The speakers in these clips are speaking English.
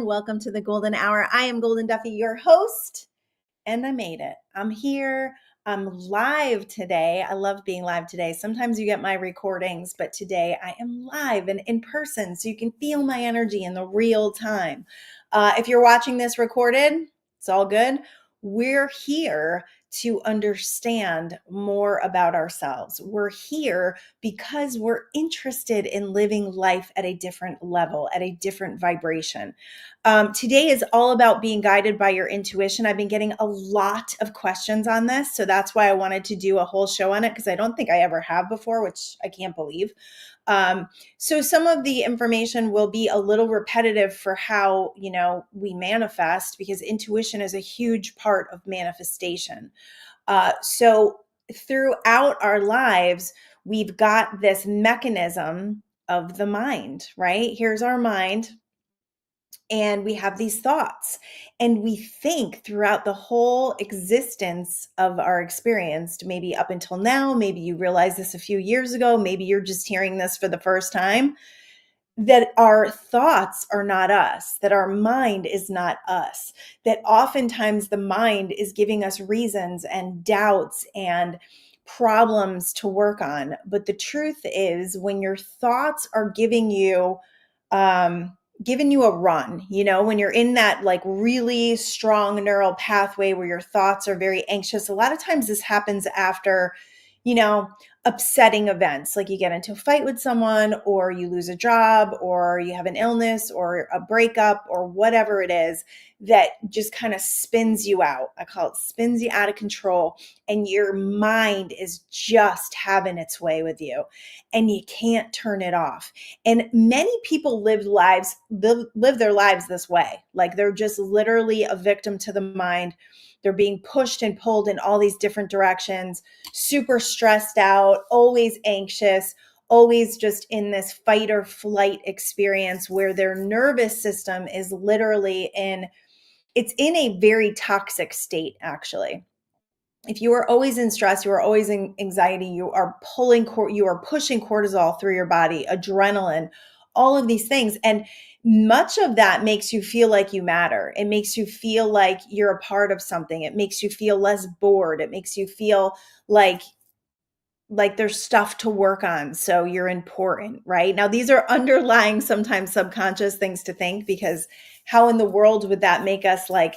Welcome to the Golden Hour. I am Golden Duffy, your host, and I made it. I'm here. I'm live today. I love being live today. Sometimes you get my recordings, but today I am live and in person so you can feel my energy in the real time. If you're watching this recorded, it's all good. We're here to understand more about ourselves. We're here because we're interested in living life at a different level, at a different vibration. Today is all about being guided by your intuition. I've been getting a lot of questions on this, so that's why I wanted to do a whole show on it, because I don't think I ever have before, which I can't believe. So some of the information will be a little repetitive for how, we manifest, because intuition is a huge part of manifestation. So throughout our lives, we've got this mechanism of the mind, right? Here's our mind. And we have these thoughts, and we think throughout the whole existence of our experience, maybe up until now. Maybe you realized this a few years ago. Maybe you're just hearing this for the first time, that our thoughts are not us, that our mind is not us, that oftentimes the mind is giving us reasons and doubts and problems to work on. But the truth is, when your thoughts are giving you a run, when you're in that like really strong neural pathway where your thoughts are very anxious, a lot of times this happens after, upsetting events, like you get into a fight with someone, or you lose a job, or you have an illness, or a breakup, or whatever it is that just kind of spins you out. I call it spins you out of control, and your mind is just having its way with you, and you can't turn it off. And many people live their lives this way. Like they're just literally a victim to the mind. They're being pushed and pulled in all these different directions, super stressed out, always anxious, always just in this fight or flight experience where their nervous system is literally in a very toxic state, actually. If you are always in stress, you are always in anxiety, you are pushing cortisol through your body, adrenaline, all of these things. And much of that makes you feel like you matter. It makes you feel like you're a part of something. It makes you feel less bored. It makes you feel like there's stuff to work on. So you're important, right? Now, these are underlying, sometimes subconscious things to think, because how in the world would that make us like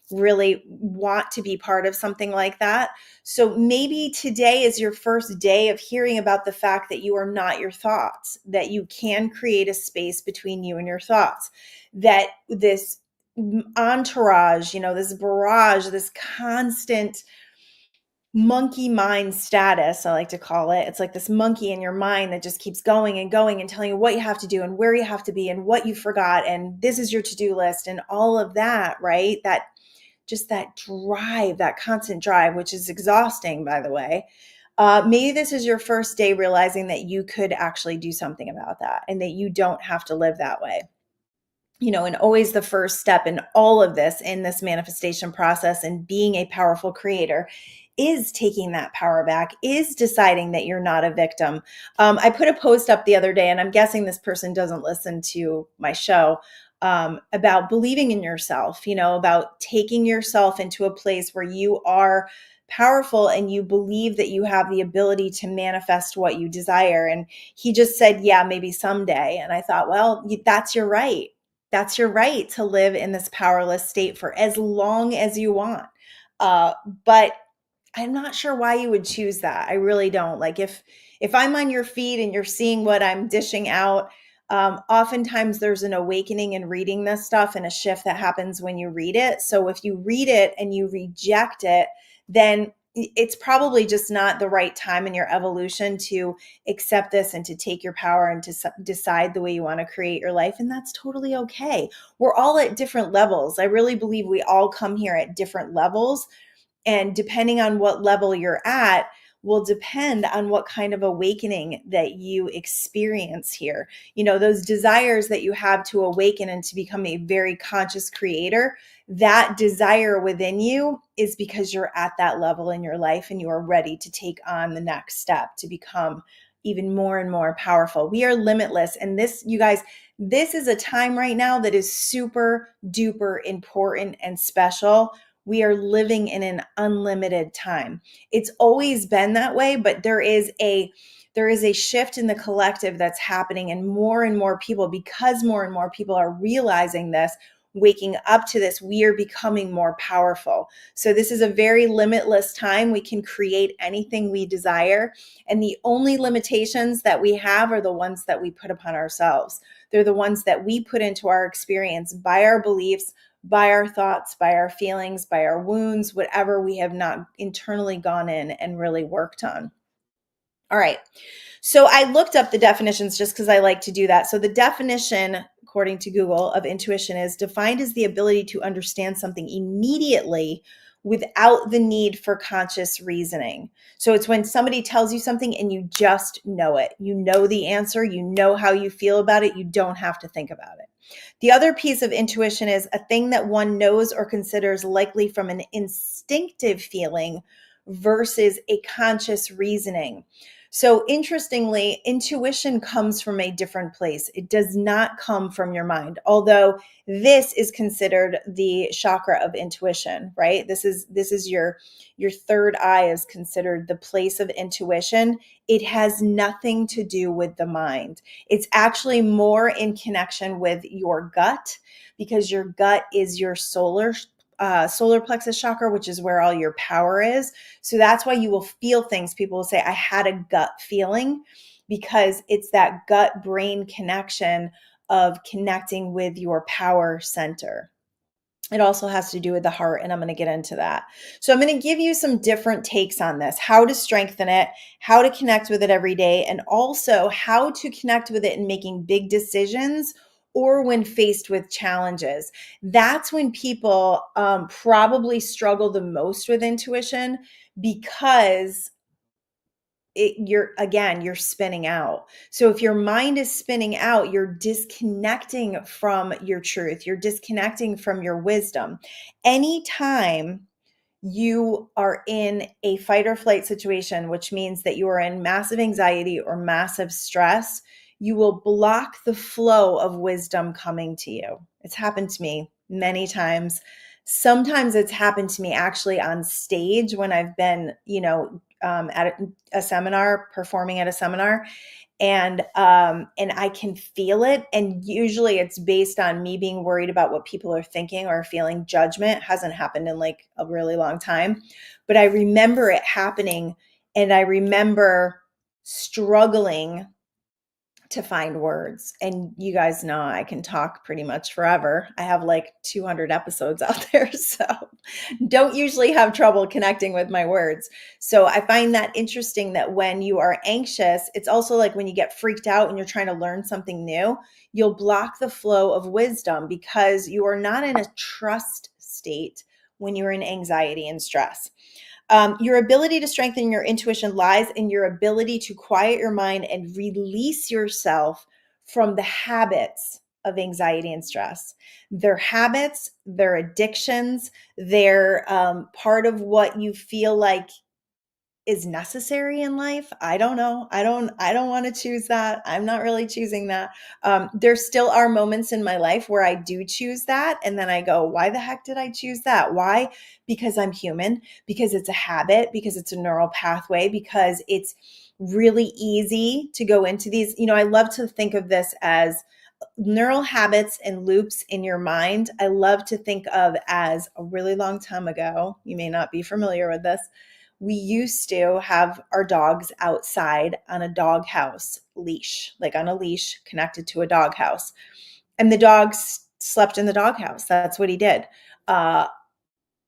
really want to be part of something like that? So maybe today is your first day of hearing about the fact that you are not your thoughts, that you can create a space between you and your thoughts, that this entourage, this barrage, this constant monkey mind status, I like to call it. It's like this monkey in your mind that just keeps going and going and telling you what you have to do and where you have to be and what you forgot. And this is your to-do list and all of that, right? That drive, that constant drive, which is exhausting, by the way. Maybe this is your first day realizing that you could actually do something about that and that you don't have to live that way. And always the first step in all of this, in this manifestation process and being a powerful creator, is taking that power back, is deciding that you're not a victim. I put a post up the other day, and I'm guessing this person doesn't listen to my show, about believing in yourself, about taking yourself into a place where you are powerful and you believe that you have the ability to manifest what you desire. And he just said, yeah, maybe someday. And I thought, well, that's your right. That's your right to live in this powerless state for as long as you want. But I'm not sure why you would choose that. I really don't. Like if I'm on your feed and you're seeing what I'm dishing out, oftentimes there's an awakening in reading this stuff and a shift that happens when you read it. So if you read it and you reject it, then it's probably just not the right time in your evolution to accept this and to take your power and to decide the way you want to create your life. And that's totally okay. We're all at different levels. I really believe we all come here at different levels. And depending on what level you're at will depend on what kind of awakening that you experience here. Those desires that you have to awaken and to become a very conscious creator, that desire within you is because you're at that level in your life and you are ready to take on the next step to become even more and more powerful. We are limitless. And this, you guys, this is a time right now that is super duper important and special. We are living in an unlimited time. It's always been that way, but there is a shift in the collective that's happening, and more people, because more and more people are realizing this, waking up to this, we are becoming more powerful. So this is a very limitless time. We can create anything we desire. And the only limitations that we have are the ones that we put upon ourselves. They're the ones that we put into our experience by our beliefs, by our thoughts, by our feelings, by our wounds, whatever we have not internally gone in and really worked on. All right. So I looked up the definitions just because I like to do that. So the definition, according to Google, of intuition is defined as the ability to understand something immediately without the need for conscious reasoning. So it's when somebody tells you something and you just know it. You know the answer. You know how you feel about it. You don't have to think about it. The other piece of intuition is a thing that one knows or considers likely from an instinctive feeling versus a conscious reasoning. So interestingly, intuition comes from a different place. It does not come from your mind, although this is considered the chakra of intuition, right? This is your third eye is considered the place of intuition. It has nothing to do with the mind. It's actually more in connection with your gut, because your gut is your solar plexus chakra, which is where all your power is. So that's why you will feel things. People will say, I had a gut feeling, because it's that gut brain connection of connecting with your power center. It also has to do with the heart, and I'm going to get into that. So I'm going to give you some different takes on this, how to strengthen it, how to connect with it every day, and also how to connect with it in making big decisions or when faced with challenges. That's when people probably struggle the most with intuition, because you're spinning out. So if your mind is spinning out, you're disconnecting from your truth. You're disconnecting from your wisdom. Anytime you are in a fight or flight situation, which means that you are in massive anxiety or massive stress, you will block the flow of wisdom coming to you. It's happened to me many times. Sometimes it's happened to me actually on stage when I've been, at a seminar, performing at a seminar, and I can feel it. And usually it's based on me being worried about what people are thinking or feeling. Judgment hasn't happened in like a really long time, but I remember it happening, and I remember struggling to find words. And you guys know I can talk pretty much forever. I have like 200 episodes out there, so don't usually have trouble connecting with my words. So I find that interesting that when you are anxious, it's also like when you get freaked out and you're trying to learn something new, you'll block the flow of wisdom because you are not in a trust state when you're in anxiety and stress. Your ability to strengthen your intuition lies in your ability to quiet your mind and release yourself from the habits of anxiety and stress. They're habits, they're addictions, they're part of what you feel like is necessary in life. I don't know. I don't want to choose that. I'm not really choosing that. There still are moments in my life where I do choose that. And then I go, why the heck did I choose that? Why? Because I'm human, because it's a habit, because it's a neural pathway, because it's really easy to go into these. I love to think of this as neural habits and loops in your mind. I love to think of as a really long time ago. You may not be familiar with this. We used to have our dogs outside on a doghouse leash, like on a leash connected to a doghouse. And the dogs slept in the doghouse. That's what he did. I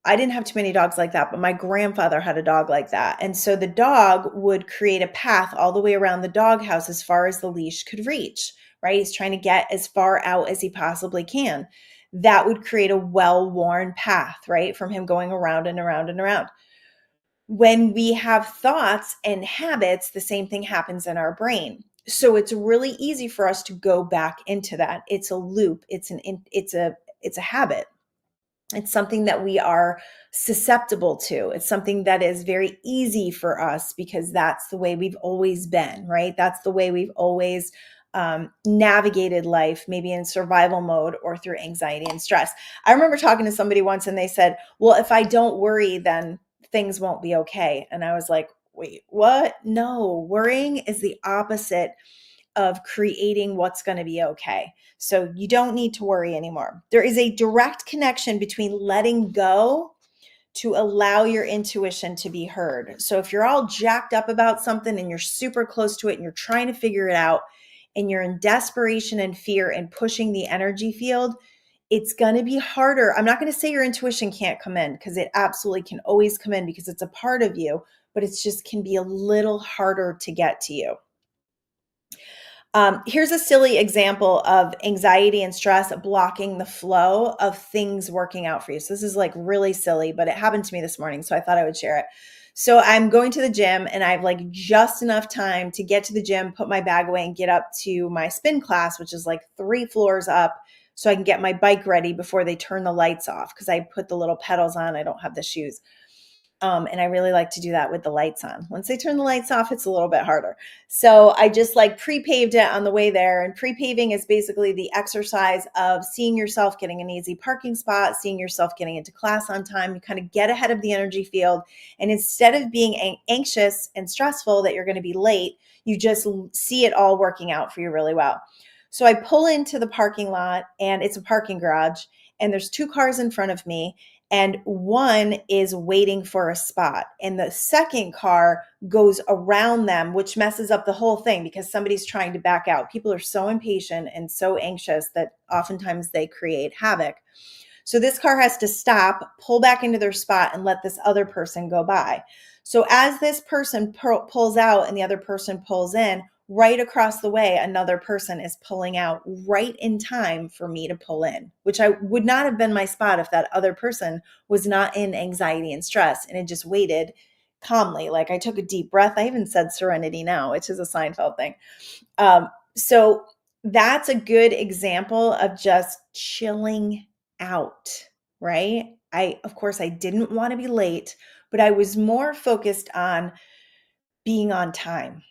didn't have too many dogs like that, but my grandfather had a dog like that. And so the dog would create a path all the way around the doghouse as far as the leash could reach, right? He's trying to get as far out as he possibly can. That would create a well-worn path, right? From him going around and around and around. When we have thoughts and habits, the same thing happens in our brain. So it's really easy for us to go back into that. It's a loop. It's a habit. It's something that we are susceptible to. It's something that is very easy for us because that's the way we've always been, right? That's the way we've always navigated life, maybe in survival mode or through anxiety and stress. I remember talking to somebody once and they said, well, if I don't worry, then things won't be okay. And I was like, wait, what? No, worrying is the opposite of creating what's going to be okay. So you don't need to worry anymore. There is a direct connection between letting go to allow your intuition to be heard. So if you're all jacked up about something and you're super close to it and you're trying to figure it out and you're in desperation and fear and pushing the energy field, it's going to be harder. I'm not going to say your intuition can't come in, because it absolutely can always come in because it's a part of you, but it's just can be a little harder to get to you. Here's a silly example of anxiety and stress blocking the flow of things working out for you. So this is like really silly, but it happened to me this morning, so I thought I would share it. So I'm going to the gym and I've like just enough time to get to the gym, put my bag away and get up to my spin class, which is like 3 floors up, so I can get my bike ready before they turn the lights off, because I put the little pedals on. I don't have the shoes. And I really like to do that with the lights on. Once they turn the lights off, it's a little bit harder. So I just like pre-paved it on the way there. And pre-paving is basically the exercise of seeing yourself getting an easy parking spot, seeing yourself getting into class on time. You kind of get ahead of the energy field. And instead of being anxious and stressful that you're going to be late, you just see it all working out for you really well. So I pull into the parking lot, and it's a parking garage, and there's 2 cars in front of me, and one is waiting for a spot, and the second car goes around them, which messes up the whole thing because somebody's trying to back out. People are so impatient and so anxious that oftentimes they create havoc. So this car has to stop, pull back into their spot, and let this other person go by. So as this person pulls out and the other person pulls in, right across the way, another person is pulling out right in time for me to pull in, which I would not have been my spot if that other person was not in anxiety and stress and it just waited calmly. Like I took a deep breath. I even said serenity now, which is a Seinfeld thing. So that's a good example of just chilling out, right? Of course, I didn't want to be late, but I was more focused on being on time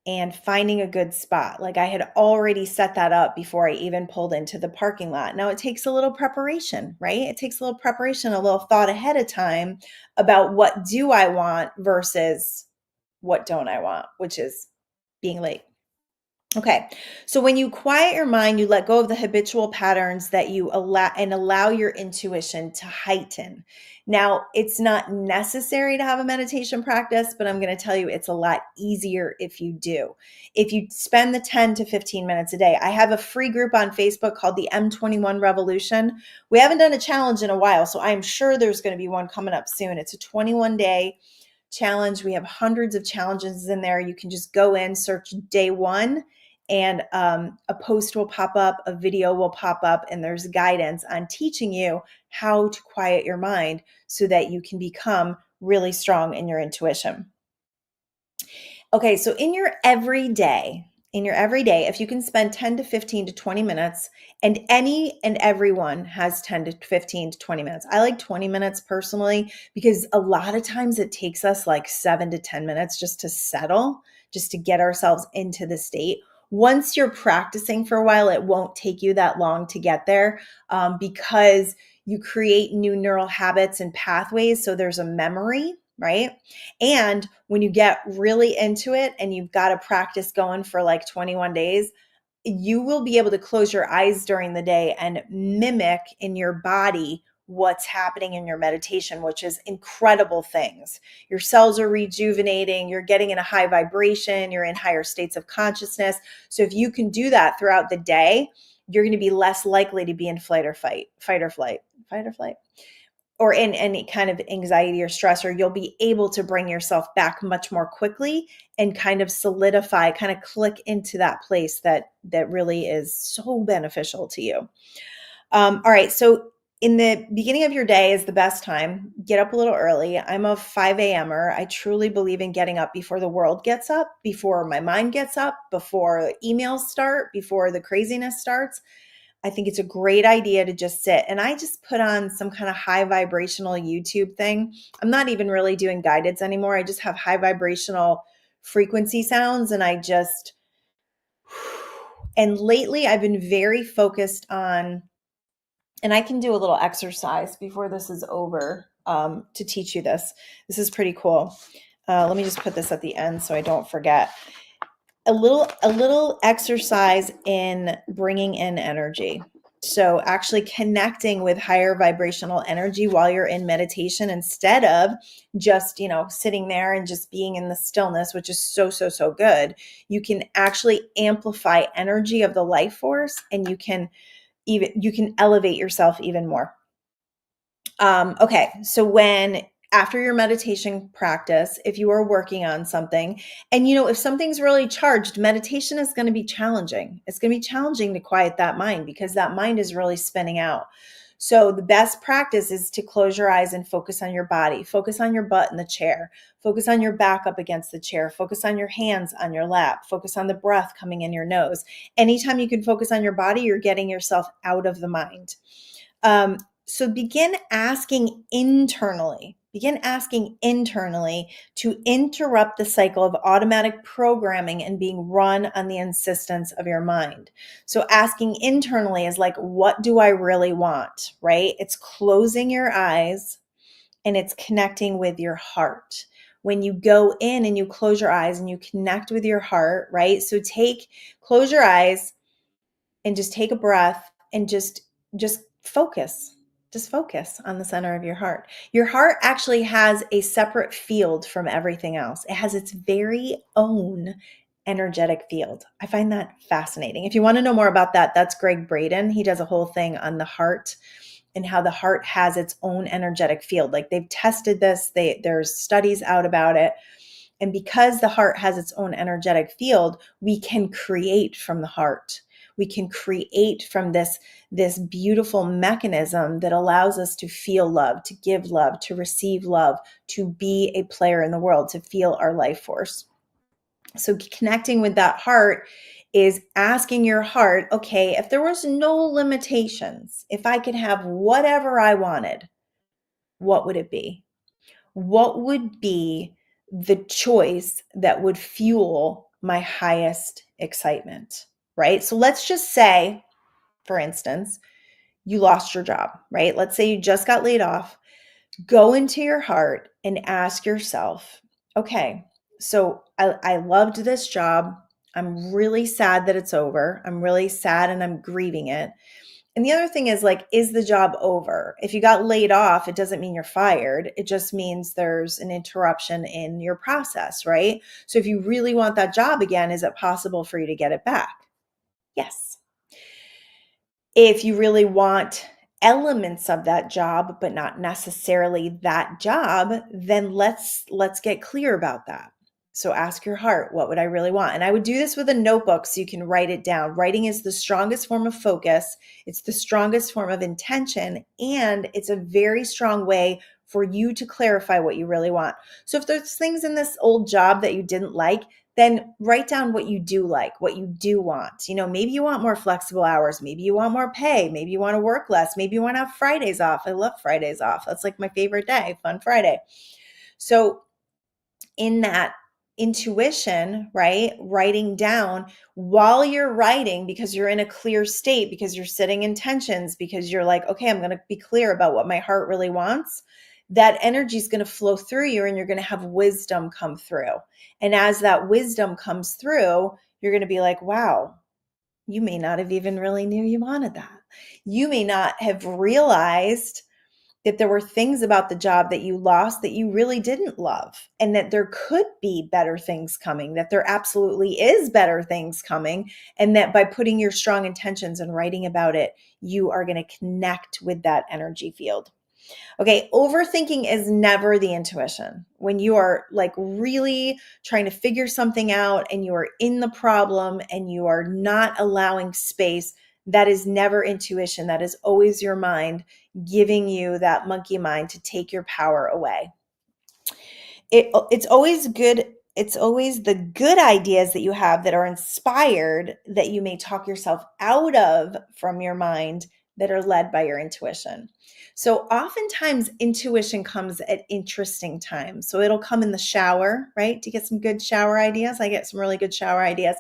and finding a good spot. Like I had already set that up before I even pulled into the parking lot. Now it takes a little preparation, right? It takes a little preparation, a little thought ahead of time about what do I want versus what don't I want, which is being late. Okay. So when you quiet your mind, you let go of the habitual patterns that you allow your intuition to heighten. Now, it's not necessary to have a meditation practice, but I'm going to tell you it's a lot easier if you do. If you spend the 10 to 15 minutes a day. I have a free group on Facebook called the M21 Revolution. We haven't done a challenge in a while, so I'm sure there's going to be one coming up soon. It's a 21-day challenge. We have hundreds of challenges in there. You can just go in, search day 1, and a post will pop up, a video will pop up, and there's guidance on teaching you how to quiet your mind so that you can become really strong in your intuition. Okay, so in your everyday, if you can spend 10 to 15 to 20 minutes, and any and everyone has 10 to 15 to 20 minutes. I like 20 minutes personally because a lot of times it takes us like 7 to 10 minutes just to settle, just to get ourselves into the state. Once you're practicing for a while, it won't take you that long to get there because you create new neural habits and pathways. So there's a memory, right? And when you get really into it and you've got a practice going for like 21 days, you will be able to close your eyes during the day and mimic in your body what's happening in your meditation, which is incredible things. Your cells are rejuvenating, you're getting in a high vibration, you're in higher states of consciousness. So if you can do that throughout the day, you're going to be less likely to be in fight or flight, or in any kind of anxiety or stress, or you'll be able to bring yourself back much more quickly and kind of solidify, kind of click into that place that really is so beneficial to you. All right. So in the beginning of your day is the best time. Get up a little early. I'm a 5 a.m.er. I truly believe in getting up before the world gets up, before my mind gets up, before emails start, before the craziness starts. I think it's a great idea to just sit. And I just put on some kind of high vibrational YouTube thing. I'm not even really doing guideds anymore. I just have high vibrational frequency sounds, and and lately I've been very focused on, and I can do a little exercise before this is over to teach you this. This is pretty cool. Let me just put this at the end so I don't forget. A little exercise in bringing in energy. So actually connecting with higher vibrational energy while you're in meditation, instead of just, sitting there and just being in the stillness, which is so good. You can actually amplify energy of the life force, and you can elevate yourself even more. Okay, so after your meditation practice, if you are working on something, and if something's really charged, meditation is going to be challenging. It's going to be challenging to quiet that mind, because that mind is really spinning out. So the best practice is to close your eyes and focus on your body. Focus on your butt in the chair. Focus on your back up against the chair. Focus on your hands on your lap. Focus on the breath coming in your nose. Anytime you can focus on your body, you're getting yourself out of the mind. So begin asking internally to interrupt the cycle of automatic programming and being run on the insistence of your mind. So asking internally is like, what do I really want, right? It's closing your eyes and it's connecting with your heart. When you go in and you close your eyes and you connect with your heart, right? So close your eyes and just take a breath and just focus. Just focus on the center of your heart. Your heart actually has a separate field from everything else. It has its very own energetic field. I find that fascinating. If you want to know more about that, that's Greg Braden. He does a whole thing on the heart and how the heart has its own energetic field. Like, they've tested this. There's studies out about it. And because the heart has its own energetic field, we can create from the heart. We can create from this beautiful mechanism that allows us to feel love, to give love, to receive love, to be a player in the world, to feel our life force. So connecting with that heart is asking your heart, okay, if there was no limitations, if I could have whatever I wanted, what would it be? What would be the choice that would fuel my highest excitement, right? So let's just say, for instance, you lost your job, right? Let's say you just got laid off. Go into your heart and ask yourself, okay, so I loved this job. I'm really sad that it's over. I'm really sad and I'm grieving it. And the other thing is, like, is the job over? If you got laid off, it doesn't mean you're fired. It just means there's an interruption in your process, right? So if you really want that job again, is it possible for you to get it back? Yes. If you really want elements of that job, but not necessarily that job, then let's get clear about that. So ask your heart, what would I really want? And I would do this with a notebook so you can write it down. Writing is the strongest form of focus. It's the strongest form of intention. And it's a very strong way for you to clarify what you really want. So if there's things in this old job that you didn't like, then write down what you do like, what you do want. Maybe you want more flexible hours. Maybe you want more pay. Maybe you want to work less. Maybe you want to have Fridays off. I love Fridays off. That's like my favorite day, Fun Friday. So in that intuition, right? Writing down while you're writing, because you're in a clear state, because you're setting intentions, because you're like, okay, I'm going to be clear about what my heart really wants. That energy is going to flow through you, and you're going to have wisdom come through. And as that wisdom comes through, you're going to be like, wow, you may not have even really knew you wanted that. You may not have realized that there were things about the job that you lost that you really didn't love, and that there could be better things coming, that there absolutely is better things coming, and that by putting your strong intentions and writing about it, you are going to connect with that energy field. Okay, overthinking is never the intuition. When you are like really trying to figure something out and you are in the problem and you are not allowing space, that is never intuition. That is always your mind giving you that monkey mind to take your power away. It's always good. It's always the good ideas that you have that are inspired that you may talk yourself out of from your mind that are led by your intuition. So oftentimes intuition comes at interesting times. So it'll come in the shower, right? To get some good shower ideas. I get some really good shower ideas.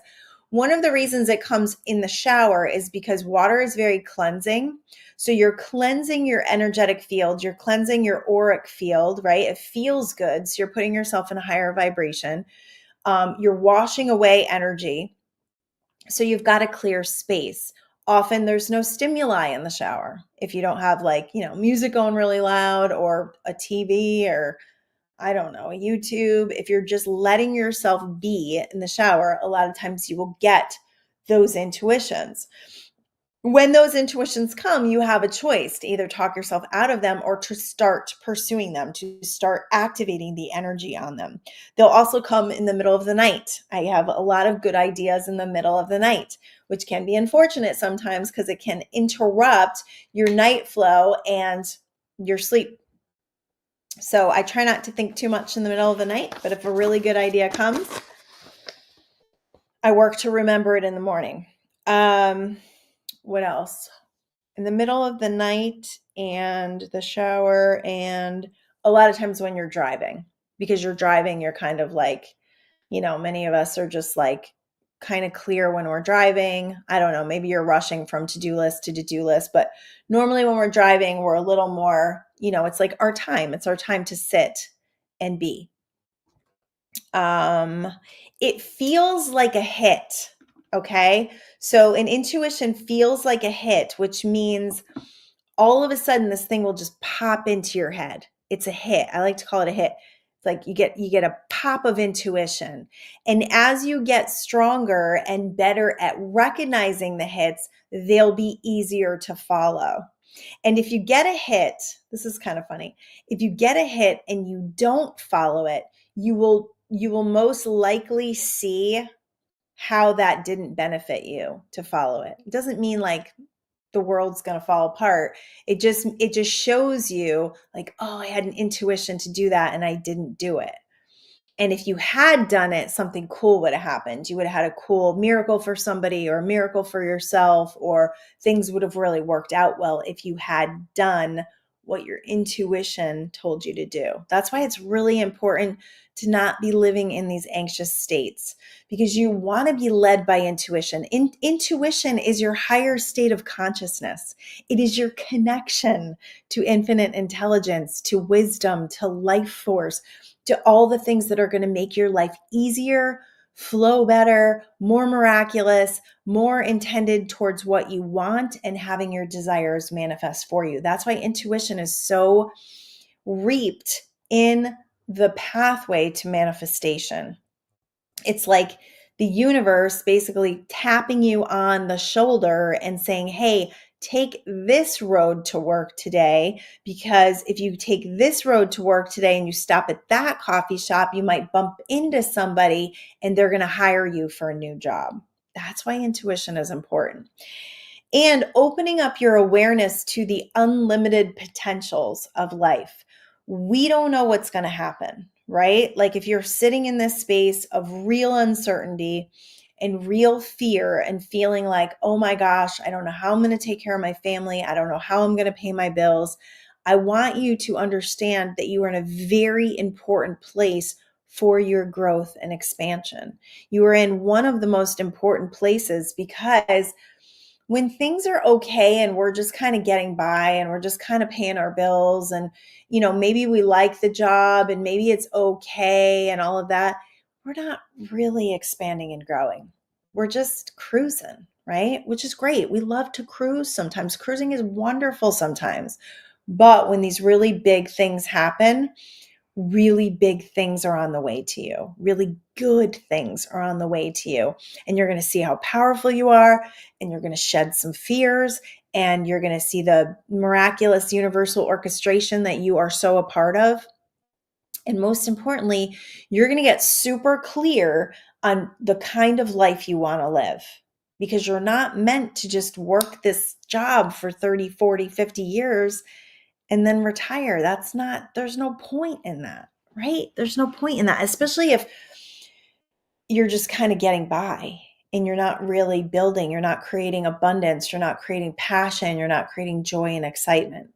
One of the reasons it comes in the shower is because water is very cleansing. So you're cleansing your energetic field, you're cleansing your auric field, right? It feels good. So you're putting yourself in a higher vibration. You're washing away energy. So you've got a clear space. Often there's no stimuli in the shower. If you don't have music going really loud or a TV or I don't know, YouTube, if you're just letting yourself be in the shower, a lot of times you will get those intuitions. When those intuitions come, you have a choice to either talk yourself out of them or to start pursuing them, to start activating the energy on them. They'll also come in the middle of the night. I have a lot of good ideas in the middle of the night, which can be unfortunate sometimes because it can interrupt your night flow and your sleep. So I try not to think too much in the middle of the night, but if a really good idea comes, I work to remember it in the morning. What else? In the middle of the night and the shower, and a lot of times when you're driving, because you're driving, you're kind of like, many of us are just like kind of clear when we're driving. I don't know, maybe you're rushing from to-do list to to-do list, but normally when we're driving, we're a little more, it's like our time. It's our time to sit and be. It feels like a hit. Okay. So an intuition feels like a hit, which means all of a sudden this thing will just pop into your head. It's a hit. I like to call it a hit. It's like you get a pop of intuition. And as you get stronger and better at recognizing the hits, they'll be easier to follow. And if you get a hit, this is kind of funny. If you get a hit and you don't follow it, you will most likely see how that didn't benefit you to follow it. It doesn't mean like the world's going to fall apart. It just shows you like, oh, I had an intuition to do that and I didn't do it. And if you had done it, something cool would have happened. You would have had a cool miracle for somebody or a miracle for yourself, or things would have really worked out well if you had done what your intuition told you to do. That's why it's really important to not be living in these anxious states, because you want to be led by intuition. Intuition is your higher state of consciousness. It is your connection to infinite intelligence, to wisdom, to life force, to all the things that are going to make your life easier, flow better, more miraculous, more intended towards what you want and having your desires manifest for you. That's why intuition is so reaped in the pathway to manifestation. It's like the universe basically tapping you on the shoulder and saying, hey, take this road to work today, because if you take this road to work today and you stop at that coffee shop, you might bump into somebody and they're going to hire you for a new job. That's why intuition is important. And opening up your awareness to the unlimited potentials of life. We don't know what's going to happen, right? Like if you're sitting in this space of real uncertainty and real fear and feeling like, oh my gosh, I don't know how I'm going to take care of my family. I don't know how I'm going to pay my bills. I want you to understand that you are in a very important place for your growth and expansion. You are in one of the most important places, because when things are okay and we're just kind of getting by and we're just kind of paying our bills and, maybe we like the job and maybe it's okay and all of that, we're not really expanding and growing. We're just cruising, right? Which is great. We love to cruise sometimes. Cruising is wonderful sometimes. But when these really big things happen, really big things are on the way to you. Really good things are on the way to you. And you're going to see how powerful you are, and you're going to shed some fears, and you're going to see the miraculous universal orchestration that you are so a part of. And most importantly, you're going to get super clear on the kind of life you want to live, because you're not meant to just work this job for 30, 40, 50 years and then retire. There's no point in that, right? There's no point in that, especially if you're just kind of getting by and you're not really building, you're not creating abundance, you're not creating passion, you're not creating joy and excitement.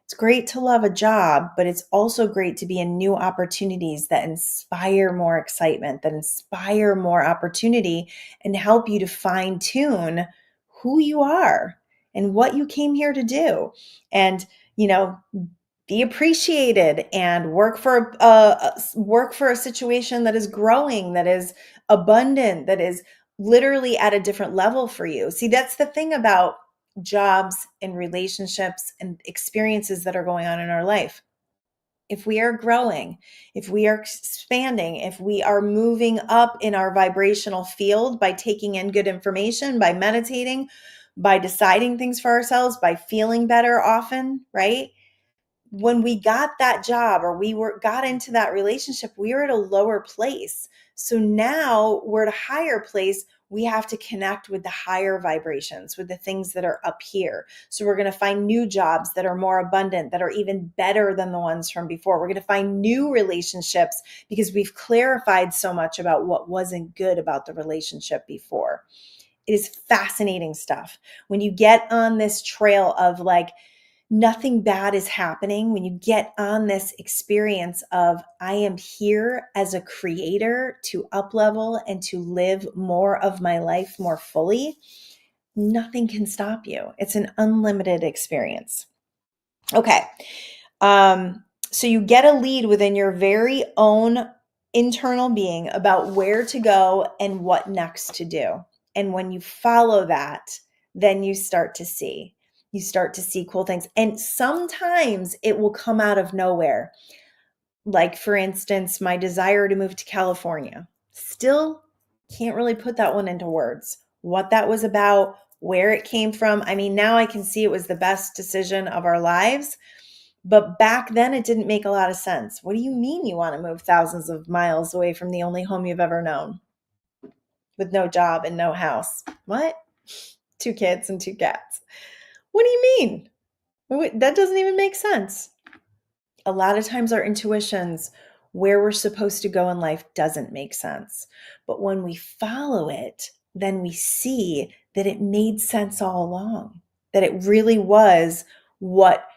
It's great to love a job, but it's also great to be in new opportunities that inspire more excitement, that inspire more opportunity and help you to fine tune who you are and what you came here to do. And, be appreciated and work for a situation that is growing, that is abundant, that is literally at a different level for you. See, that's the thing about jobs and relationships and experiences that are going on in our life. If we are growing, if we are expanding, if we are moving up in our vibrational field by taking in good information, by meditating, by deciding things for ourselves, by feeling better often, right? When we got that job or got into that relationship, we were at a lower place. So now we're at a higher place. We have to connect with the higher vibrations, with the things that are up here. So we're going to find new jobs that are more abundant, that are even better than the ones from before. We're going to find new relationships because we've clarified so much about what wasn't good about the relationship before. It is fascinating stuff. When you get on this trail of like, nothing bad is happening, when you get on this experience of I am here as a creator to up level and to live more of my life more fully, nothing can stop you. It's an unlimited experience. Okay. So you get a lead within your very own internal being about where to go and what next to do. And when you follow that, then you start to see. You start to see cool things. And sometimes it will come out of nowhere. Like, for instance, my desire to move to California. Still can't really put that one into words. What that was about, where it came from. I mean, now I can see it was the best decision of our lives. But back then, it didn't make a lot of sense. What do you mean you want to move thousands of miles away from the only home you've ever known with no job and no house? What? 2 kids and 2 cats. What do you mean? That doesn't even make sense. A lot of times our intuitions, where we're supposed to go in life, doesn't make sense. But when we follow it, then we see that it made sense all along, that it really was what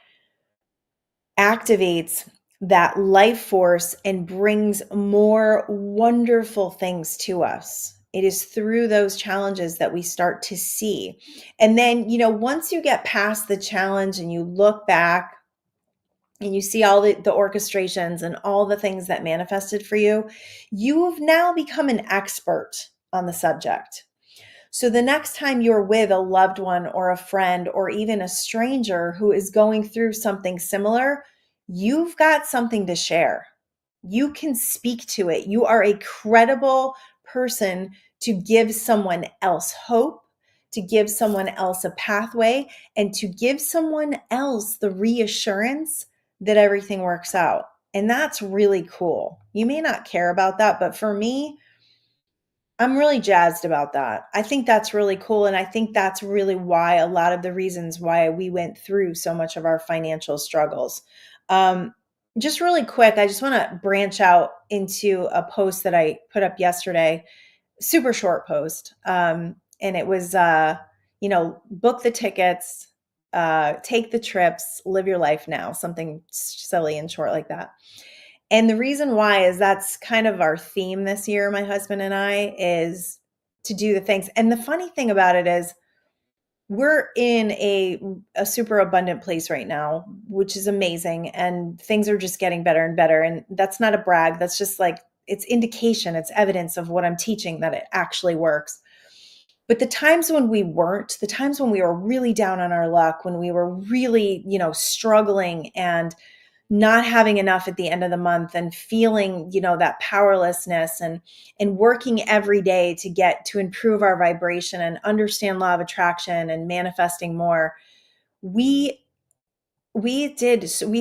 activates that life force and brings more wonderful things to us. It is through those challenges that we start to see. And then, once you get past the challenge and you look back and you see all the orchestrations and all the things that manifested for you, you've now become an expert on the subject. So the next time you're with a loved one or a friend or even a stranger who is going through something similar, you've got something to share. You can speak to it. You are a credible person to give someone else hope, to give someone else a pathway, and to give someone else the reassurance that everything works out. And that's really cool. You may not care about that, but for me, I'm really jazzed about that. I think that's really cool. And I think that's really why a lot of the reasons why we went through so much of our financial struggles. Just really quick, I just want to branch out into a post that I put up yesterday, super short post. And it was, book the tickets, take the trips, live your life now, something silly and short like that. And the reason why is that's kind of our theme this year, my husband and I, is to do the things. And the funny thing about it is we're in a super abundant place right now, which is amazing. And things are just getting better and better. And that's not a brag. That's just like, it's indication, it's evidence of what I'm teaching that it actually works. But the times when we weren't, the times when we were really down on our luck, when we were really, struggling and not having enough at the end of the month and feeling, that powerlessness and working every day to improve our vibration and understand law of attraction and manifesting more. We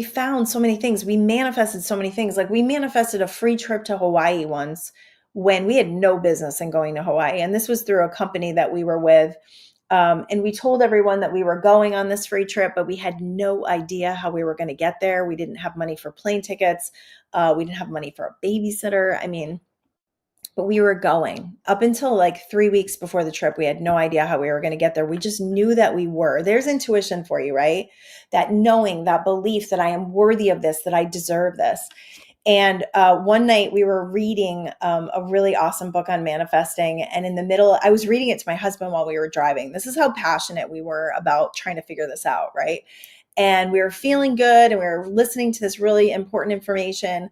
found so many things. We manifested so many things. Like we manifested a free trip to Hawaii once when we had no business in going to Hawaii. And this was through a company that we were with. And we told everyone that we were going on this free trip, but we had no idea how we were going to get there. We didn't have money for plane tickets. We didn't have money for a babysitter. I mean, but we were going. Up until like 3 weeks before the trip, we had no idea how we were going to get there. We just knew that we were. There's intuition for you, right? That knowing, that belief that I am worthy of this, that I deserve this. And one night we were reading a really awesome book on manifesting. And in the middle, I was reading it to my husband while we were driving. This is how passionate we were about trying to figure this out, right? And we were feeling good and we were listening to this really important information.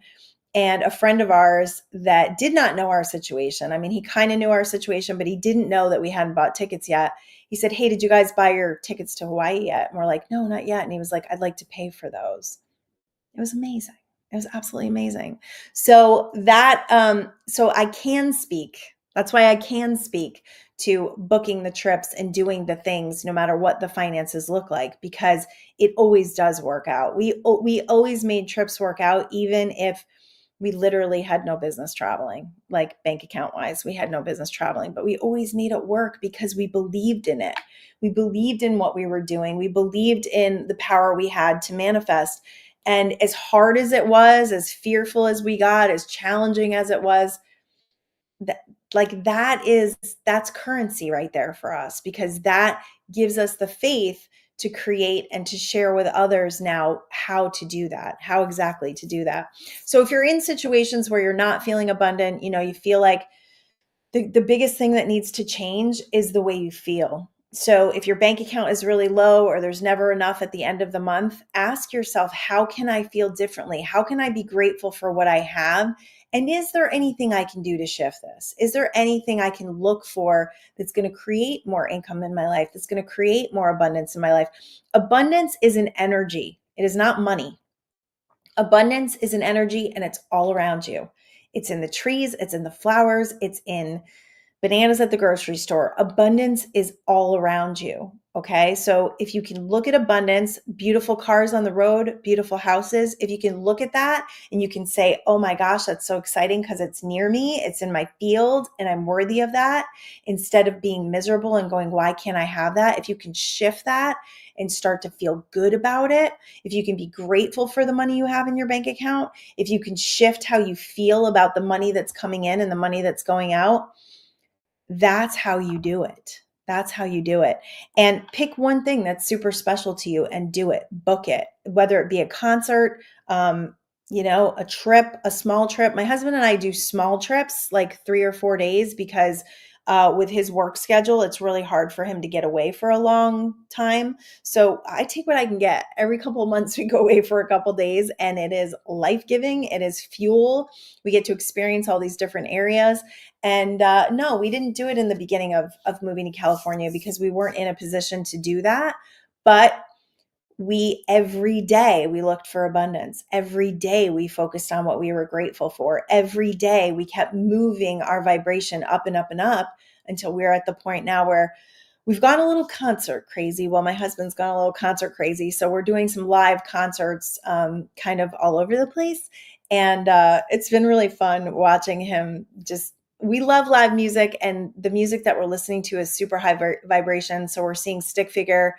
And a friend of ours that did not know our situation, I mean, he kind of knew our situation, but he didn't know that we hadn't bought tickets yet. He said, "Hey, did you guys buy your tickets to Hawaii yet?" And we're like, "No, not yet." And he was like, "I'd like to pay for those." It was amazing. It was absolutely amazing. So so I can speak. That's why I can speak to booking the trips and doing the things no matter what the finances look like, because it always does work out. We always made trips work out, even if we literally had no business traveling, like bank account wise, we had no business traveling, but we always made it work because we believed in it. We believed in what we were doing. We believed in the power we had to manifest. And as hard as it was, as fearful as we got, as challenging as it was, that that's currency right there for us, because that gives us the faith to create and to share with others now how to do that, how exactly to do that. So if you're in situations where you're not feeling abundant, you feel like the biggest thing that needs to change is the way you feel. So if your bank account is really low or there's never enough at the end of the month, ask yourself, how can I feel differently? How can I be grateful for what I have? And is there anything I can do to shift this? Is there anything I can look for that's going to create more income in my life, that's going to create more abundance in my life? Abundance is an energy. It is not money. Abundance is an energy, and it's all around you. It's in the trees, it's in the flowers, it's in bananas at the grocery store. Abundance is all around you. Okay. So if you can look at abundance, beautiful cars on the road, beautiful houses, if you can look at that and you can say, "Oh my gosh, that's so exciting because it's near me, it's in my field, and I'm worthy of that," instead of being miserable and going, "Why can't I have that?" If you can shift that and start to feel good about it, if you can be grateful for the money you have in your bank account, if you can shift how you feel about the money that's coming in and the money that's going out, that's how you do it. That's how you do it. And pick one thing that's super special to you and do it. Book it, whether it be a concert, a trip, a small trip. My husband and I do small trips, like 3 or 4 days, because with his work schedule, it's really hard for him to get away for a long time. So I take what I can get. Every couple of months, we go away for a couple of days, and it is life-giving. It is fuel. We get to experience all these different areas. And no, we didn't do it in the beginning of moving to California because we weren't in a position to do that. But every day we looked for abundance. Every day we focused on what we were grateful for. Every day we kept moving our vibration up and up and up until we're at the point now where we've gone a little concert crazy. Well, my husband's gone a little concert crazy. So we're doing some live concerts kind of all over the place. And it's been really fun watching him we love live music, and the music that we're listening to is super high vibration. So we're seeing Stick Figure,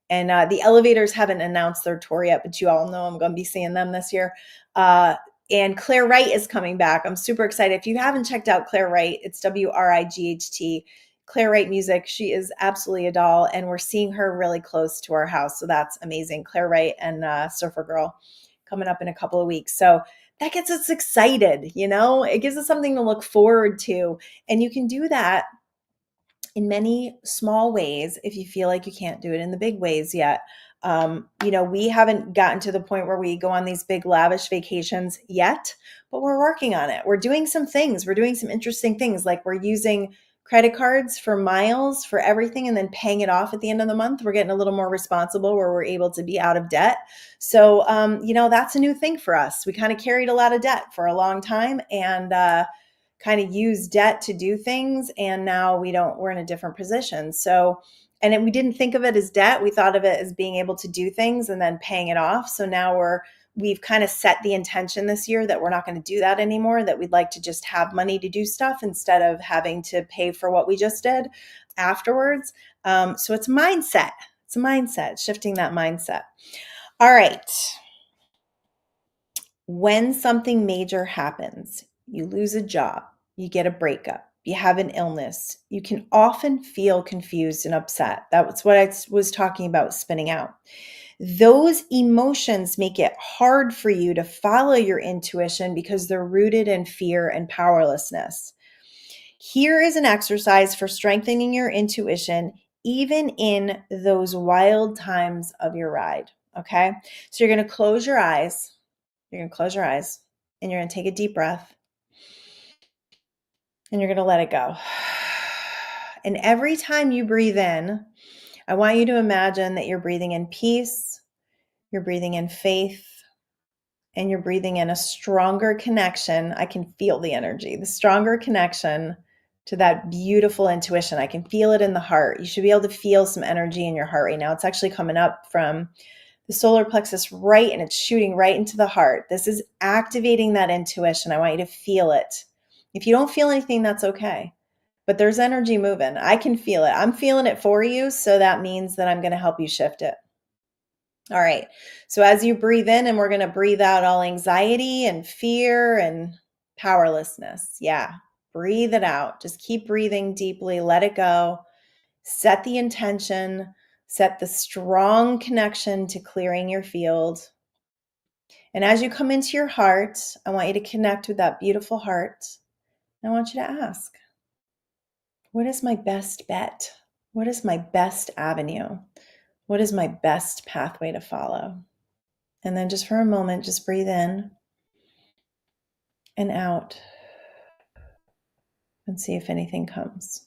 and the Elevators haven't announced their tour yet, but you all know I'm going to be seeing them this year. And Claire Wright is coming back. I'm super excited. If you haven't checked out Claire Wright, it's WRIGHT. Claire Wright Music. She is absolutely a doll, and we're seeing her really close to our house. So that's amazing. Claire Wright and Surfer Girl coming up in a couple of weeks. So that gets us excited, it gives us something to look forward to. And you can do that in many small ways if you feel like you can't do it in the big ways yet. We haven't gotten to the point where we go on these big lavish vacations yet, but we're working on it. We're doing some things. We're doing some interesting things, like we're using credit cards for miles for everything and then paying it off at the end of the month. We're getting a little more responsible where we're able to be out of debt. So, that's a new thing for us. We kind of carried a lot of debt for a long time, and kind of use debt to do things. And now we're in a different position. So, we didn't think of it as debt. We thought of it as being able to do things and then paying it off. So now we've kind of set the intention this year that we're not going to do that anymore, that we'd like to just have money to do stuff instead of having to pay for what we just did afterwards. So it's mindset. It's a mindset, shifting that mindset. All right. When something major happens, you lose a job, you get a breakup, you have an illness, you can often feel confused and upset. That's what I was talking about spinning out. Those emotions make it hard for you to follow your intuition because they're rooted in fear and powerlessness. Here is an exercise for strengthening your intuition, even in those wild times of your ride. Okay. So you're going to close your eyes. You're going to close your eyes and you're going to take a deep breath and you're going to let it go. And every time you breathe in, I want you to imagine that you're breathing in peace, you're breathing in faith, and you're breathing in a stronger connection. I can feel the energy, the stronger connection to that beautiful intuition. I can feel it in the heart. You should be able to feel some energy in your heart right now. It's actually coming up from the solar plexus right, and it's shooting right into the heart. This is activating that intuition. I want you to feel it. If you don't feel anything, that's okay. But there's energy moving. I can feel it. I'm feeling it for you. So that means that I'm going to help you shift it. All right. So as you breathe in, and we're going to breathe out all anxiety and fear and powerlessness. Yeah. Breathe it out. Just keep breathing deeply. Let it go. Set the intention. Set the strong connection to clearing your field. And as you come into your heart, I want you to connect with that beautiful heart. I want you to ask, what is my best bet? What is my best avenue? What is my best pathway to follow? And then just for a moment, just breathe in and out and see if anything comes.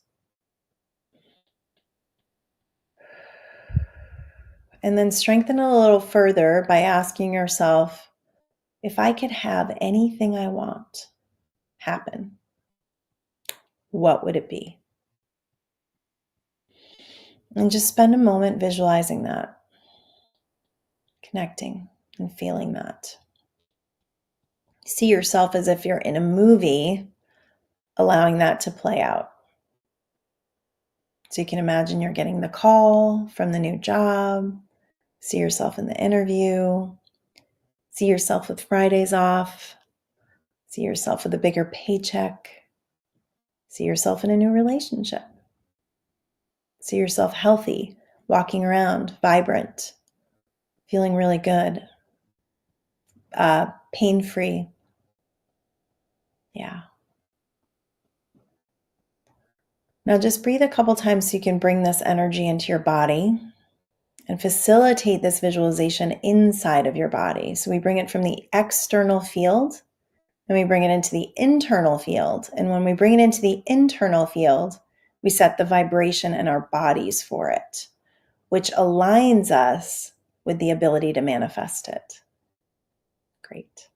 And then strengthen a little further by asking yourself, if I could have anything I want happen, what would it be? And just spend a moment visualizing that, connecting and feeling that. See yourself as if you're in a movie, allowing that to play out. So you can imagine you're getting the call from the new job. See yourself in the interview. See yourself with Fridays off. See yourself with a bigger paycheck. See yourself in a new relationship. See yourself healthy, walking around, vibrant, feeling really good, pain-free. Yeah. Now just breathe a couple times so you can bring this energy into your body and facilitate this visualization inside of your body. So we bring it from the external field and we bring it into the internal field. And when we bring it into the internal field, we set the vibration in our bodies for it, which aligns us with the ability to manifest it. Great.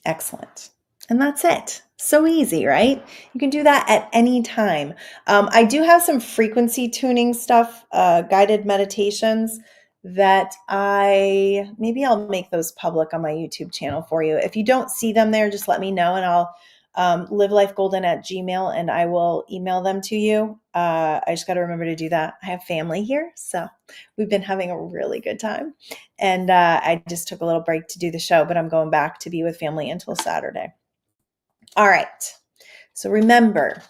Excellent. And that's it. So easy, right? You can do that at any time. I do have some frequency tuning stuff, guided meditations that maybe I'll make those public on my YouTube channel for you. If you don't see them there, just let me know and I'll livelifegolden@gmail and I will email them to you. I just got to remember to do that. I have family here, so we've been having a really good time. And I just took a little break to do the show, but I'm going back to be with family until Saturday. All right. So remember,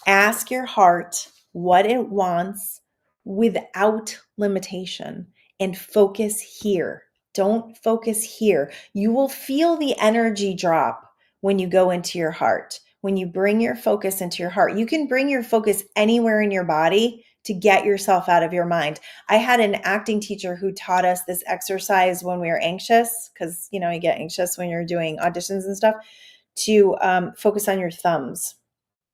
ask your heart what it wants without limitation and focus here. Don't focus here. You will feel the energy drop when you go into your heart. When you bring your focus into your heart, you can bring your focus anywhere in your body to get yourself out of your mind. I had an acting teacher who taught us this exercise when we were anxious, because you get anxious when you're doing auditions and stuff, to focus on your thumbs.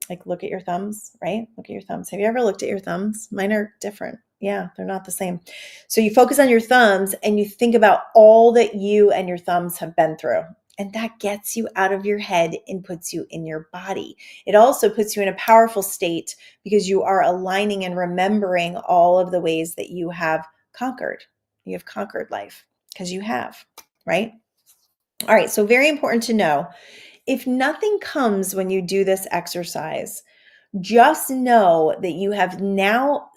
Like look at your thumbs, right? Look at your thumbs. Have you ever looked at your thumbs? Mine are different. Yeah, they're not the same. So you focus on your thumbs and you think about all that you and your thumbs have been through. And that gets you out of your head and puts you in your body. It also puts you in a powerful state because you are aligning and remembering all of the ways that you have conquered. You have conquered life because you have, right? All right, so very important to know. If nothing comes when you do this exercise, just know that you have now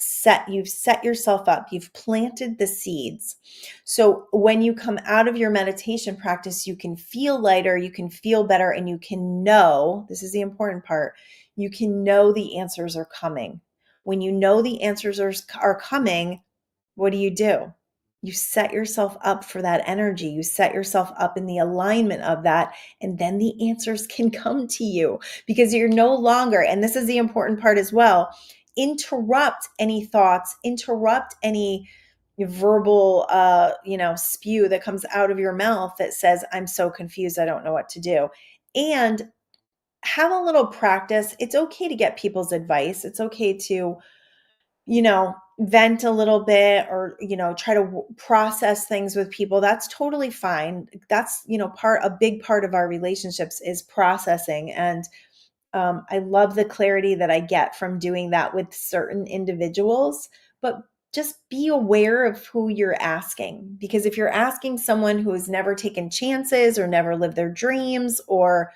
you've set yourself up, you've planted the seeds. So when you come out of your meditation practice, you can feel lighter, you can feel better, and you can know, this is the important part, you can know the answers are coming. When you know the answers are coming, what do? You set yourself up for that energy. You set yourself up in the alignment of that, and then the answers can come to you because you're no longer, and this is the important part as well, interrupt any thoughts, interrupt any verbal spew that comes out of your mouth that says, I'm so confused, I don't know what to do. And have a little practice. It's okay to get people's advice. It's okay to vent a little bit or, try to process things with people. That's totally fine. That's, a big part of our relationships is processing. And I love the clarity that I get from doing that with certain individuals. But just be aware of who you're asking, because if you're asking someone who has never taken chances or never lived their dreams or,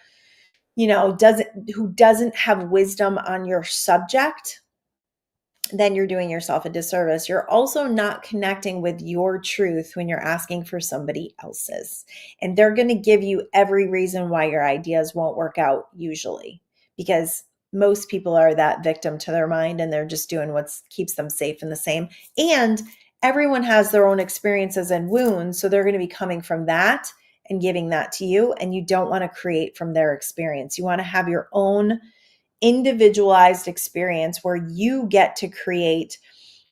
who doesn't have wisdom on your subject, then you're doing yourself a disservice. You're also not connecting with your truth when you're asking for somebody else's. And they're going to give you every reason why your ideas won't work out, usually, because most people are that victim to their mind and they're just doing what keeps them safe and the same. And everyone has their own experiences and wounds. So they're going to be coming from that and giving that to you. And you don't want to create from their experience. You want to have your own individualized experience where you get to create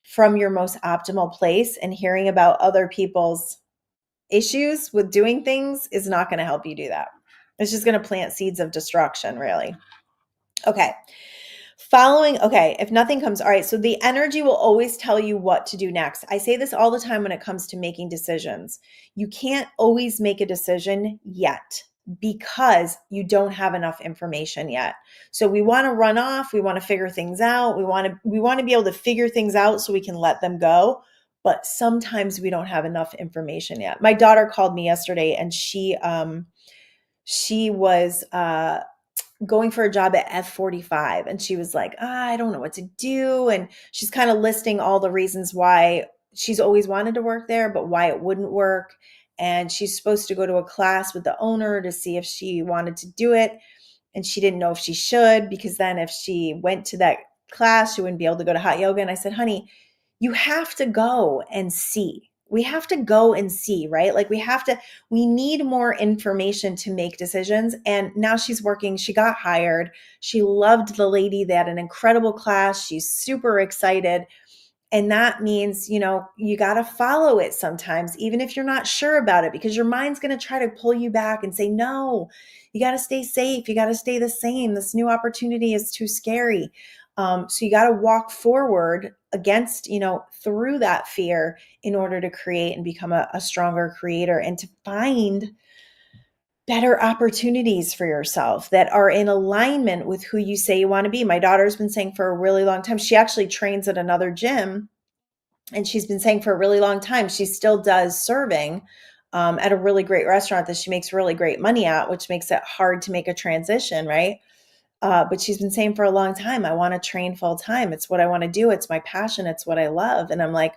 from your most optimal place, and hearing about other people's issues with doing things is not going to help you do that. It's just going to plant seeds of destruction, really. Okay. If nothing comes, all right, so the energy will always tell you what to do next. I say this all the time when it comes to making decisions. You can't always make a decision yet because you don't have enough information yet. So we want to run off, we want to figure things out, we want to be able to figure things out so we can let them go, but sometimes we don't have enough information yet. My daughter called me yesterday and she was going for a job at F45. And she was like, I don't know what to do. And she's kind of listing all the reasons why she's always wanted to work there, but why it wouldn't work. And she's supposed to go to a class with the owner to see if she wanted to do it. And she didn't know if she should, because then if she went to that class, she wouldn't be able to go to hot yoga. And I said, honey, you have to go and see. We have to go and see, right? Like we need more information to make decisions. And now she's working. She got hired. She loved the lady. They had an incredible class. She's super excited. And that means, you got to follow it sometimes, even if you're not sure about it, because your mind's going to try to pull you back and say, no, you got to stay safe. You got to stay the same. This new opportunity is too scary. So you got to walk forward against, through that fear in order to create and become a stronger creator and to find better opportunities for yourself that are in alignment with who you say you want to be. My daughter's been saying for a really long time, she actually trains at another gym, and she's been saying for a really long time, she still does serving at a really great restaurant that she makes really great money at, which makes it hard to make a transition, right? But she's been saying for a long time, I want to train full time. It's what I want to do. It's my passion. It's what I love. And I'm like,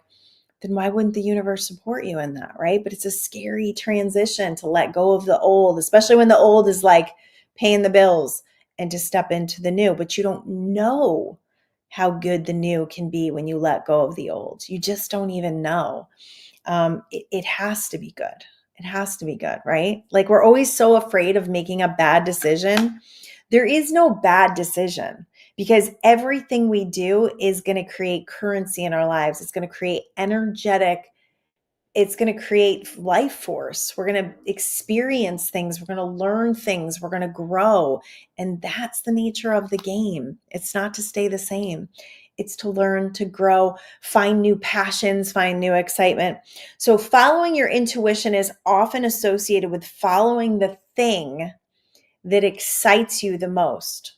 then why wouldn't the universe support you in that, right? But it's a scary transition to let go of the old, especially when the old is like paying the bills, and to step into the new. But you don't know how good the new can be when you let go of the old. You just don't even know. It has to be good. It has to be good, right? Like we're always so afraid of making a bad decision. There is no bad decision, because everything we do is going to create currency in our lives. It's going to create it's going to create life force. We're going to experience things. We're going to learn things. We're going to grow. And that's the nature of the game. It's not to stay the same. It's to learn, to grow, find new passions, find new excitement. So following your intuition is often associated with following the thing that excites you the most.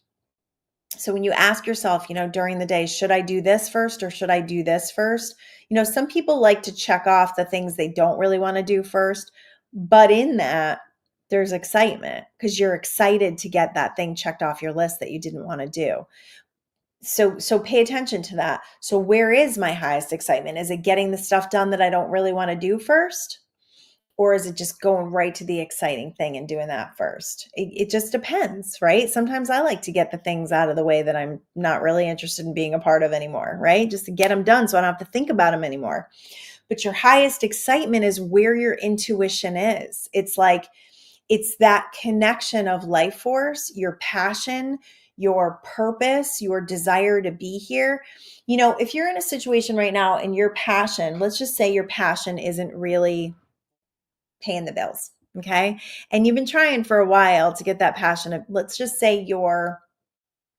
So when you ask yourself, during the day, should I do this first or should I do this first? Some people like to check off the things they don't really want to do first, but in that, there's excitement because you're excited to get that thing checked off your list that you didn't want to do. So pay attention to that. So where is my highest excitement? Is it getting the stuff done that I don't really want to do first? Or is it just going right to the exciting thing and doing that first? It just depends, right? Sometimes I like to get the things out of the way that I'm not really interested in being a part of anymore, right? Just to get them done so I don't have to think about them anymore. But your highest excitement is where your intuition is. It's that connection of life force, your passion, your purpose, your desire to be here. If you're in a situation right now and your passion, let's just say your passion isn't really paying the bills. Okay. And you've been trying for a while to get that passion of, let's just say you're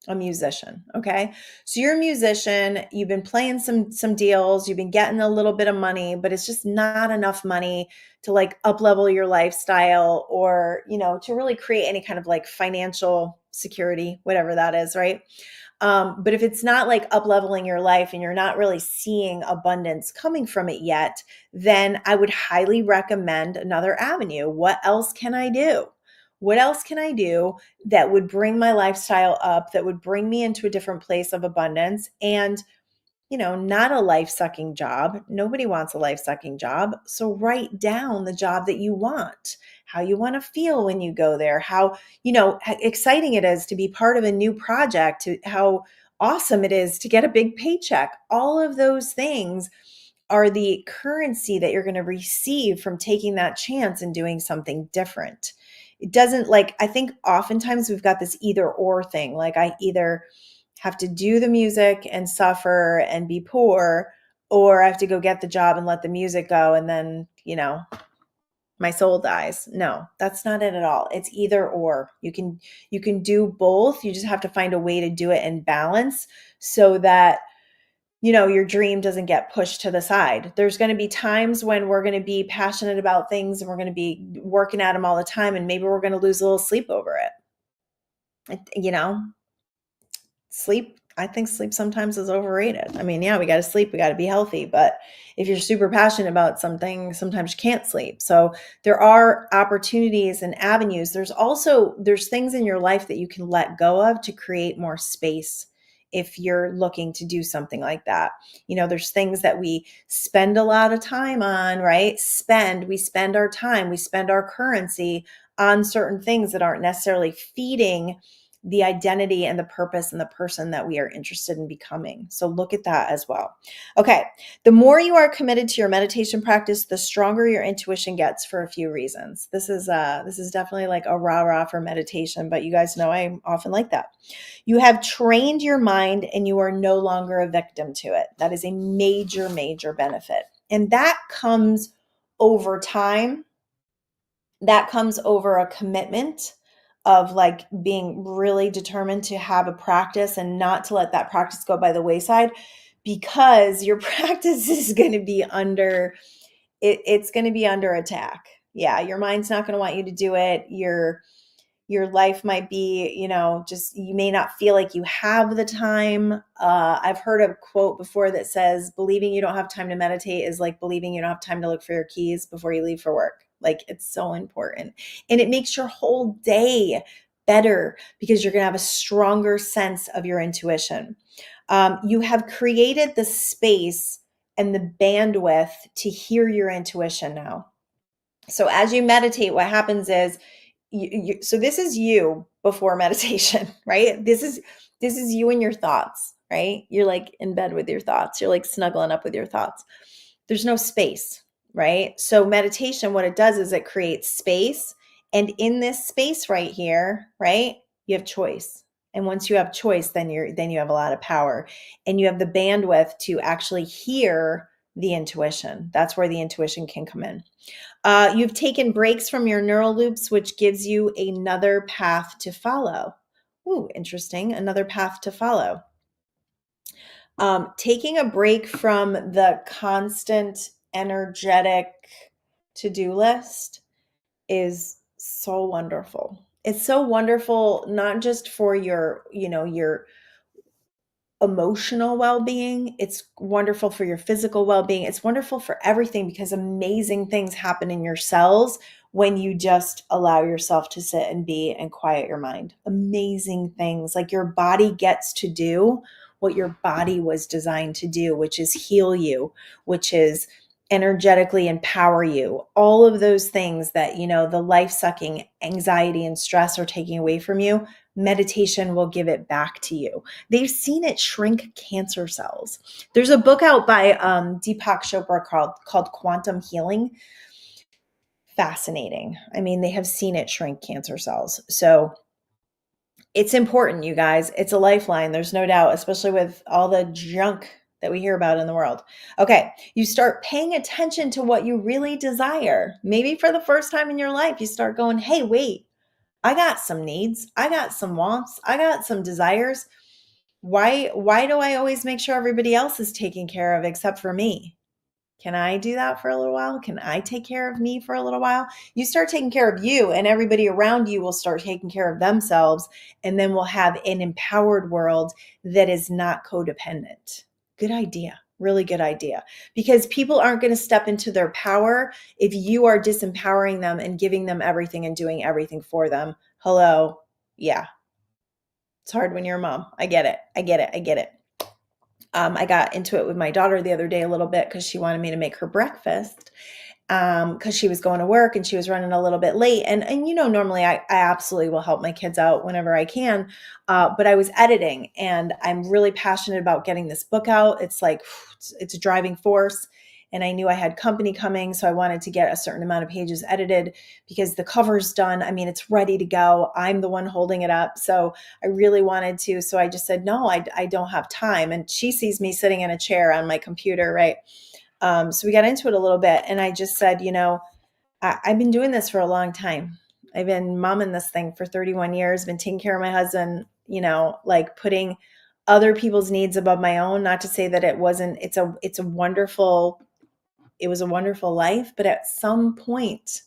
a musician. Okay. So you're a musician, you've been playing some deals, you've been getting a little bit of money, but it's just not enough money to like up level your lifestyle or, to really create any kind of like financial security, whatever that is, right? But if it's not like up leveling your life and you're not really seeing abundance coming from it yet, then I would highly recommend another avenue. What else can I do? What else can I do that would bring my lifestyle up, that would bring me into a different place of abundance? And not a life sucking job. Nobody wants a life sucking job. So write down the job that you want, how you want to feel when you go there, how, exciting it is to be part of a new project, how awesome it is to get a big paycheck. All of those things are the currency that you're going to receive from taking that chance and doing something different. It doesn't I think oftentimes we've got this either or thing. Like I either have to do the music and suffer and be poor, or I have to go get the job and let the music go. And then, my soul dies. No, that's not it at all. It's either or. You can do both. You just have to find a way to do it in balance so that your dream doesn't get pushed to the side. There's going to be times when we're going to be passionate about things and we're going to be working at them all the time. And maybe we're going to lose a little sleep over it. I think sleep sometimes is overrated. I mean, yeah, we got to sleep, we got to be healthy, but if you're super passionate about something, sometimes you can't sleep. So there are opportunities and avenues. There's things in your life that you can let go of to create more space if you're looking to do something like that. There's things that we spend a lot of time on, right? We spend our time, we spend our currency on certain things that aren't necessarily feeding the identity and the purpose and the person that we are interested in becoming. So look at that as well. Okay. The more you are committed to your meditation practice, the stronger your intuition gets for a few reasons. This is definitely like a rah-rah for meditation, but you guys know I often like that. You have trained your mind and you are no longer a victim to it. That is a major, major benefit. And that comes over time. That comes over a commitment of like being really determined to have a practice and not to let that practice go by the wayside, because your practice is going to be under it's going to be under attack. Yeah, your mind's not going to want you to do it. Your life might be, just you may not feel like you have the time. I've heard a quote before that says, believing you don't have time to meditate is like believing you don't have time to look for your keys before you leave for work. Like, it's so important. And it makes your whole day better because you're going to have a stronger sense of your intuition. You have created the space and the bandwidth to hear your intuition now. So as you meditate, what happens is, so this is you before meditation, right? This is you and your thoughts, right? You're like in bed with your thoughts. You're like snuggling up with your thoughts. There's no space, right? So meditation, what it does is it creates space. And in this space right here, right, you have choice. And once you have choice, then you have a lot of power and you have the bandwidth to actually hear the intuition. That's where the intuition can come in. You've taken breaks from your neural loops, which gives you another path to follow. Ooh, interesting. Another path to follow. Taking a break from the constant energetic to-do list is so wonderful. It's so wonderful, not just for your emotional well-being. It's wonderful for your physical well-being. It's wonderful for everything, because amazing things happen in your cells when you just allow yourself to sit and be and quiet your mind. Amazing things, like your body gets to do what your body was designed to do, which is heal you, which is energetically empower you. All of those things that, the life-sucking anxiety and stress are taking away from you, meditation will give it back to you. They've seen it shrink cancer cells. There's a book out by Deepak Chopra called Quantum Healing. Fascinating. I mean, they have seen it shrink cancer cells. So it's important, you guys. It's a lifeline. There's no doubt, especially with all the junk that we hear about in the world. Okay, you start paying attention to what you really desire. Maybe for the first time in your life, you start going, hey, wait, I got some needs. I got some wants. I got some desires. Why do I always make sure everybody else is taken care of except for me? Can I do that for a little while? Can I take care of me for a little while? You start taking care of you, and everybody around you will start taking care of themselves. And then we'll have an empowered world that is not codependent. Good idea. Really good idea. Because people aren't going to step into their power if you are disempowering them and giving them everything and doing everything for them. Hello. Yeah. It's hard when you're a mom. I get it. I got into it with my daughter the other day a little bit because she wanted me to make her breakfast because she was going to work and she was running a little bit late. And normally I absolutely will help my kids out whenever I can. But I was editing, and I'm really passionate about getting this book out. It's like, it's a driving force. And I knew I had company coming, so I wanted to get a certain amount of pages edited because the cover's done. I mean, it's ready to go. I'm the one holding it up. So I really wanted to. So I just said, no, I don't have time. And she sees me sitting in a chair on my computer, right? So we got into it a little bit. And I just said, I've been doing this for a long time. I've been momming this thing for 31 years, been taking care of my husband, like putting other people's needs above my own. Not to say that it was a wonderful life, but at some point,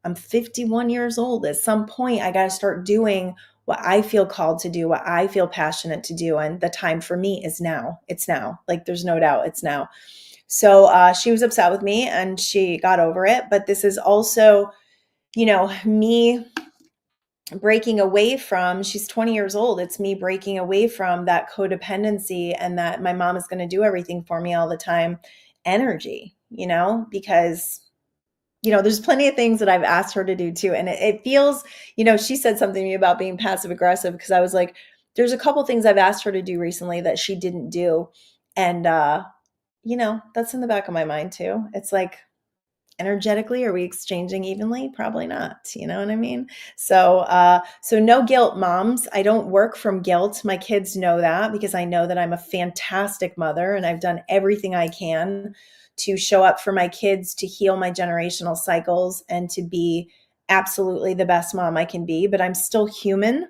I'm 51 years old. At some point, I got to start doing what I feel called to do, what I feel passionate to do. And the time for me is now. It's now. Like, there's no doubt it's now. So she was upset with me and she got over it. But this is also, me breaking away from, she's 20 years old. It's me breaking away from that codependency and that my mom is going to do everything for me all the time energy, because there's plenty of things that I've asked her to do too. And it feels, she said something to me about being passive aggressive because I was like, there's a couple things I've asked her to do recently that she didn't do. And, that's in the back of my mind too. It's like, energetically, are we exchanging evenly? Probably not. You know what I mean? So no guilt, moms. I don't work from guilt. My kids know that because I know that I'm a fantastic mother and I've done everything I can to show up for my kids, to heal my generational cycles, and to be absolutely the best mom I can be. But I'm still human.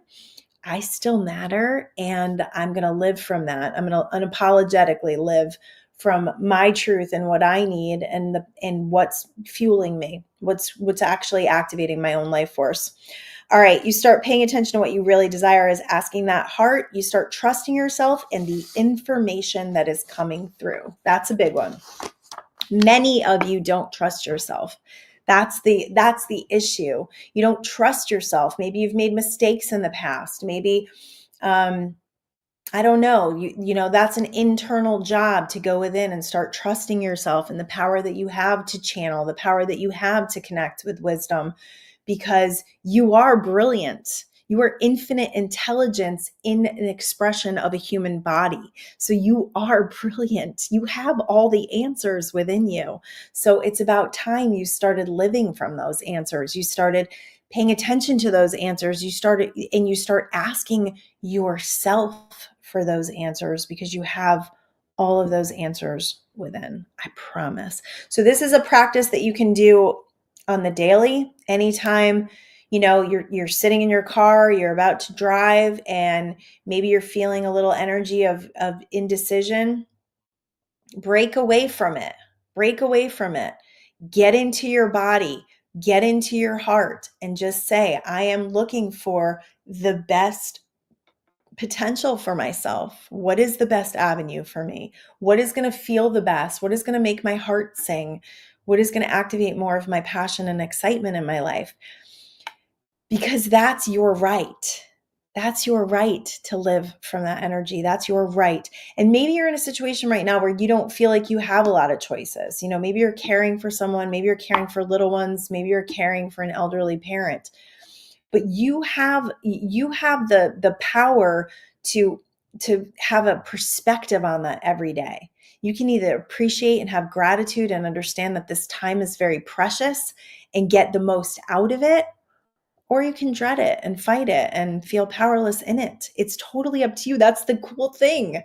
I still matter, and I'm going to live from that. I'm going to unapologetically live from my truth and what I need and what's fueling me, what's actually activating my own life force. All right, you start paying attention to what you really desire is asking that heart. You start trusting yourself and the information that is coming through. That's a big one. Many of you don't trust yourself. That's the issue. You don't trust yourself. Maybe you've made mistakes in the past. Maybe I don't know, that's an internal job to go within and start trusting yourself and the power that you have to channel, the power that you have to connect with wisdom, because you are brilliant. You are infinite intelligence in an expression of a human body. So you are brilliant. You have all the answers within you. So it's about time you started living from those answers. You started paying attention to those answers. You start asking yourself for those answers because you have all of those answers within. I promise. So this is a practice that you can do on the daily, anytime, you're sitting in your car, you're about to drive, and maybe you're feeling a little energy of indecision. Break away from it. Get into your body, get into your heart, and just say, I am looking for the best potential for myself. What is the best avenue for me? What is going to feel the best? What is going to make my heart sing? What is going to activate more of my passion and excitement in my life? Because that's your right. That's your right to live from that energy. That's your right. And maybe you're in a situation right now where you don't feel like you have a lot of choices. Maybe you're caring for someone, maybe you're caring for little ones, maybe you're caring for an elderly parent. But you have the power to have a perspective on that every day. You can either appreciate and have gratitude and understand that this time is very precious and get the most out of it, or you can dread it and fight it and feel powerless in it. It's totally up to you. That's the cool thing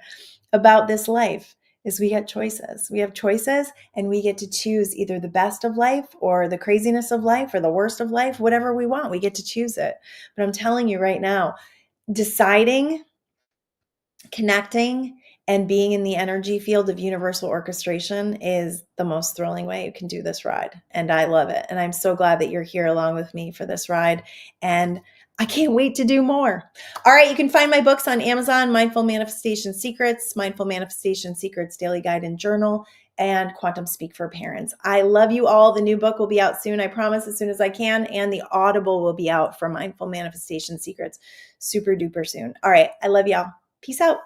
about this life is we get choices. We have choices and we get to choose either the best of life or the craziness of life or the worst of life, whatever we want. We get to choose it. But I'm telling you right now, deciding, connecting, and being in the energy field of universal orchestration is the most thrilling way you can do this ride. And I love it. And I'm so glad that you're here along with me for this ride. And I can't wait to do more. All right, you can find my books on Amazon, Mindful Manifestation Secrets, Mindful Manifestation Secrets Daily Guide and Journal, and Quantum Speak for Parents. I love you all. The new book will be out soon, I promise, as soon as I can. And the Audible will be out for Mindful Manifestation Secrets super duper soon. All right, I love y'all. Peace out.